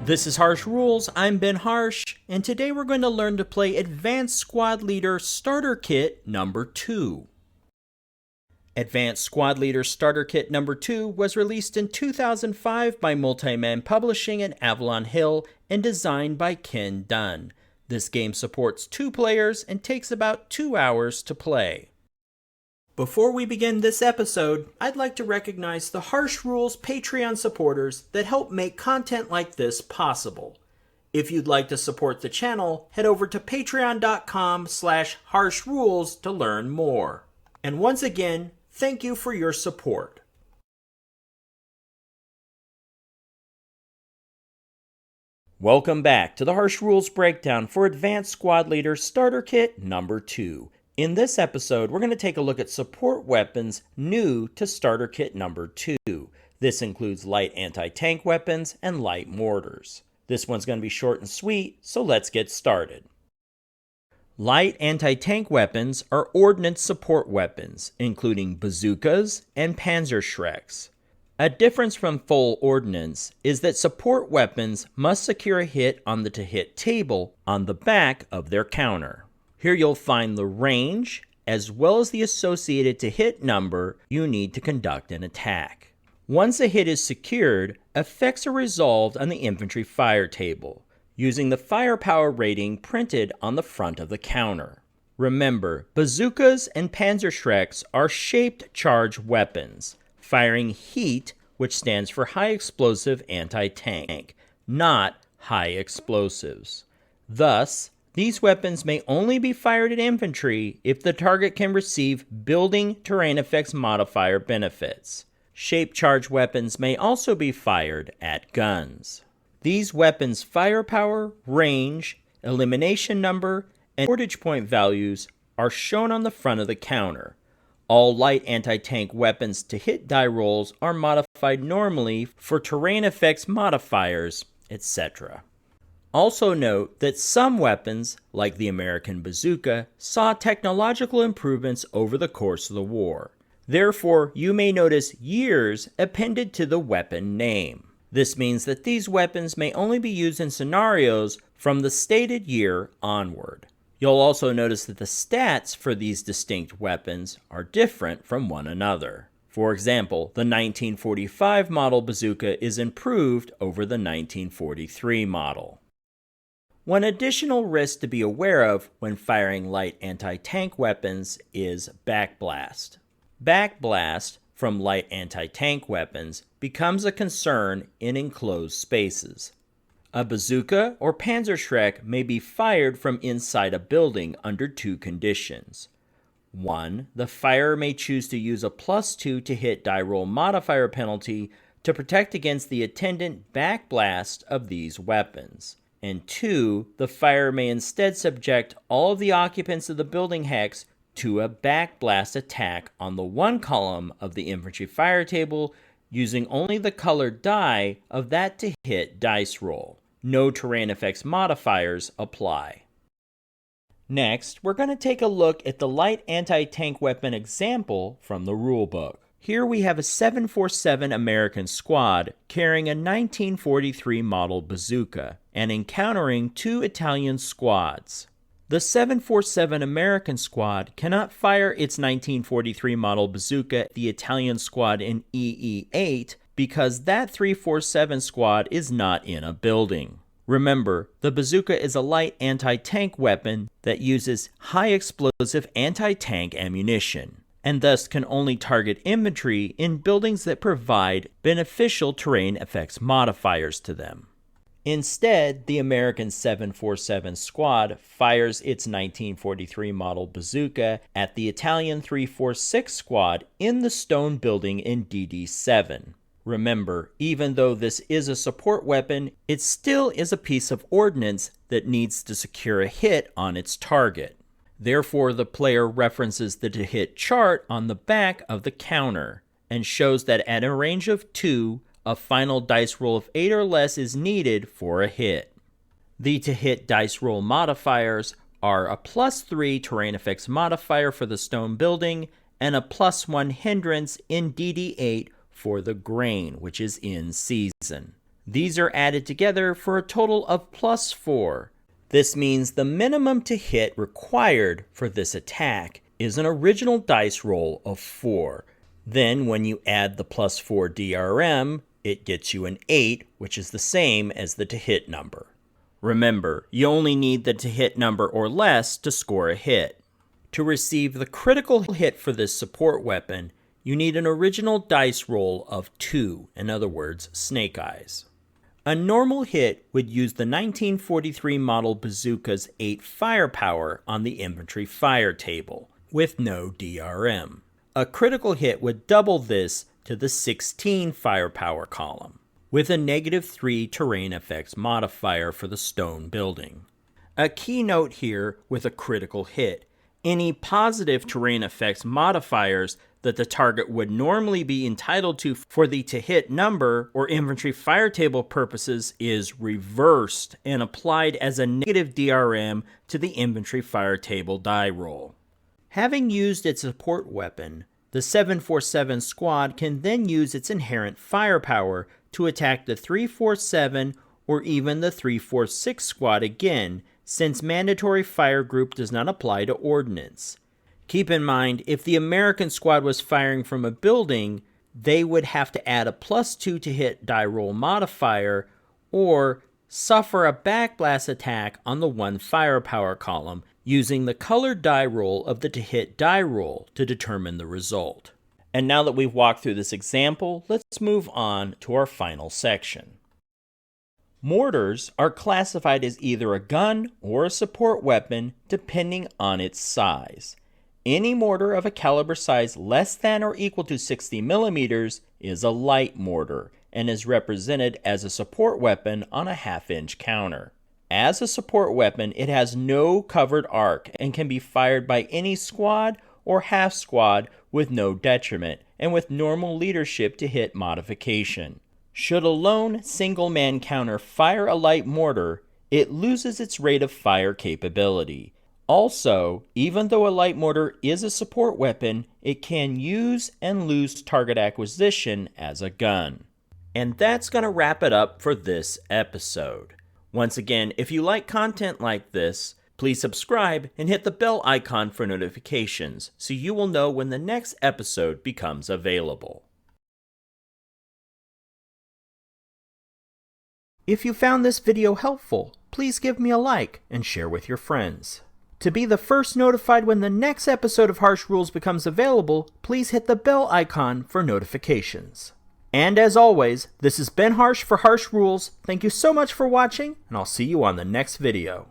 This is Harsh Rules, I'm Ben Harsh, and today we're going to learn to play Advanced Squad Leader Starter Kit number 2. Advanced Squad Leader Starter Kit number 2 was released in 2005 by Multiman Publishing and Avalon Hill and designed by Ken Dunn. This game supports 2 players and takes about 2 hours to play. Before we begin this episode, I'd like to recognize the Harsh Rules Patreon supporters that help make content like this possible. If you'd like to support the channel, head over to patreon.com/harshrules to learn more. And once again, thank you for your support. Welcome back to the Harsh Rules Breakdown for Advanced Squad Leader Starter Kit number 2. In this episode, we're going to take a look at support weapons new to Starter Kit number 2. This includes light anti-tank weapons and light mortars. This one's going to be short and sweet, so let's get started. Light anti-tank weapons are Ordnance Support Weapons, including bazookas and Panzerschrecks. A difference from full ordnance is that support weapons must secure a hit on the to-hit table on the back of their counter. Here you'll find the range, as well as the associated to-hit number you need to conduct an attack. Once a hit is secured, effects are resolved on the infantry fire table, using the firepower rating printed on the front of the counter. Remember, bazookas and Panzerschrecks are shaped charge weapons, firing heat, which stands for high explosive anti-tank, not high explosives. Thus, these weapons may only be fired at infantry if the target can receive building terrain effects modifier benefits. Shape charge weapons may also be fired at guns. These weapons' firepower, range, elimination number, and portage point values are shown on the front of the counter. All light anti-tank weapons to hit die rolls are modified normally for terrain effects modifiers, etc. Also note that some weapons, like the American bazooka, saw technological improvements over the course of the war. Therefore, you may notice years appended to the weapon name. This means that these weapons may only be used in scenarios from the stated year onward. You'll also notice that the stats for these distinct weapons are different from one another. For example, the 1945 model bazooka is improved over the 1943 model. One additional risk to be aware of when firing light anti-tank weapons is backblast. Backblast from light anti-tank weapons becomes a concern in enclosed spaces. A bazooka or Panzerschreck may be fired from inside a building under 2 conditions. 1. The firer may choose to use a +2 to hit die roll modifier penalty to protect against the attendant backblast of these weapons. And 2. The firer may instead subject all of the occupants of the building hex to a backblast attack on the 1 column of the infantry fire table using only the colored die of that to hit dice roll. No terrain effects modifiers apply. Next, we're going to take a look at the light anti-tank weapon example from the rulebook. Here we have a 747 American squad carrying a 1943 model bazooka and encountering 2 Italian squads. The 747 American squad cannot fire its 1943 model bazooka at the Italian squad in EE8 because that 347 squad is not in a building. Remember, the bazooka is a light anti-tank weapon that uses high explosive anti-tank ammunition, and thus can only target infantry in buildings that provide beneficial terrain effects modifiers to them. Instead, the American 747 squad fires its 1943 model bazooka at the Italian 346 squad in the stone building in DD7. Remember, even though this is a support weapon, it still is a piece of ordnance that needs to secure a hit on its target. Therefore, the player references the to-hit chart on the back of the counter and shows that at a range of 2, a final dice roll of 8 or less is needed for a hit. The to-hit dice roll modifiers are a +3 terrain effects modifier for the stone building and a +1 hindrance in DD8 for the grain, which is in season. These are added together for a total of +4. This means the minimum to hit required for this attack is an original dice roll of 4. Then when you add the +4 DRM, it gets you an 8, which is the same as the to hit number. Remember, you only need the to hit number or less to score a hit. To receive the critical hit for this support weapon, you need an original dice roll of 2, in other words, snake eyes. A normal hit would use the 1943 model bazooka's 8 firepower on the infantry fire table, with no DRM. A critical hit would double this to the 16 firepower column, with a -3 terrain effects modifier for the stone building. A key note here with a critical hit: any positive terrain effects modifiers that the target would normally be entitled to for the to hit number or infantry fire table purposes is reversed and applied as a negative DRM to the infantry fire table die roll. Having used its support weapon, the 747 squad can then use its inherent firepower to attack the 347 or even the 346 squad again, since mandatory fire group does not apply to ordnance. Keep in mind, if the American squad was firing from a building, they would have to add a +2 to hit die roll modifier or suffer a backblast attack on the 1 firepower column using the colored die roll of the to hit die roll to determine the result. And now that we've walked through this example, let's move on to our final section. Mortars are classified as either a gun or a support weapon depending on its size. Any mortar of a caliber size less than or equal to 60 millimeters is a light mortar and is represented as a support weapon on a 1/2-inch counter. As a support weapon, it has no covered arc and can be fired by any squad or half squad with no detriment and with normal leadership to hit modification. Should a lone single-man counter fire a light mortar, it loses its rate of fire capability. Also, even though a light mortar is a support weapon, it can use and lose target acquisition as a gun. And that's going to wrap it up for this episode. Once again, if you like content like this, please subscribe and hit the bell icon for notifications so you will know when the next episode becomes available. If you found this video helpful, please give me a like and share with your friends. To be the first notified when the next episode of Harsh Rules becomes available, please hit the bell icon for notifications. And as always, this is Ben Harsh for Harsh Rules. Thank you so much for watching, and I'll see you on the next video.